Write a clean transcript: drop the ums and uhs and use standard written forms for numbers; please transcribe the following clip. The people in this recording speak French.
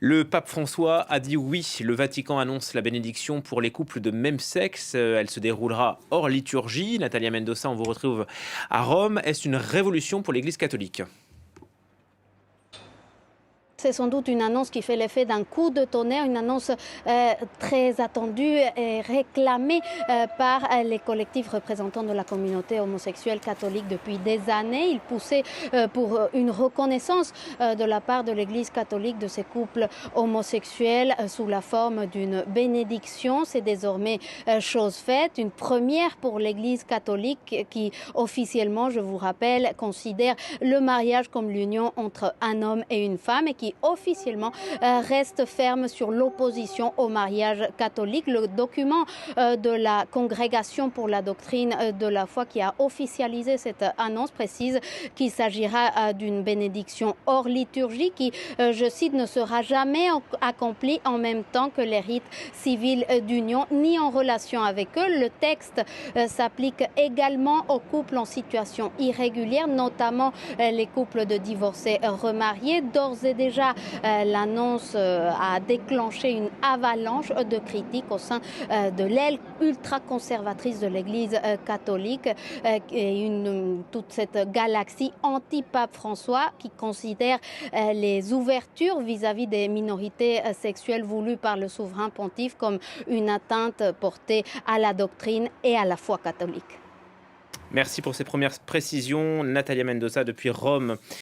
Le pape François a dit oui. Le Vatican annonce la bénédiction pour les couples de même sexe. Elle se déroulera hors liturgie. Natalia Mendoza, on vous retrouve à Rome. Est-ce une révolution pour l'Église catholique? C'est sans doute une annonce qui fait l'effet d'un coup de tonnerre, une annonce très attendue et réclamée par les collectifs représentants de la communauté homosexuelle catholique depuis des années. Ils poussaient pour une reconnaissance de la part de l'Église catholique de ces couples homosexuels sous la forme d'une bénédiction. C'est désormais chose faite, une première pour l'Église catholique qui officiellement, je vous rappelle, considère le mariage comme l'union entre un homme et une femme et qui officiellement reste ferme sur l'opposition au mariage catholique. Le document de la Congrégation pour la doctrine de la foi qui a officialisé cette annonce précise qu'il s'agira d'une bénédiction hors liturgie qui, je cite, ne sera jamais accomplie en même temps que les rites civils d'union ni en relation avec eux. Le texte s'applique également aux couples en situation irrégulière, notamment les couples de divorcés remariés. D'ores et déjà, l'annonce a déclenché une avalanche de critiques au sein de l'aile ultra-conservatrice de l'Église catholique et toute cette galaxie anti-pape François qui considère les ouvertures vis-à-vis des minorités sexuelles voulues par le souverain pontife comme une atteinte portée à la doctrine et à la foi catholique. Merci pour ces premières précisions. Natalia Mendoza depuis Rome.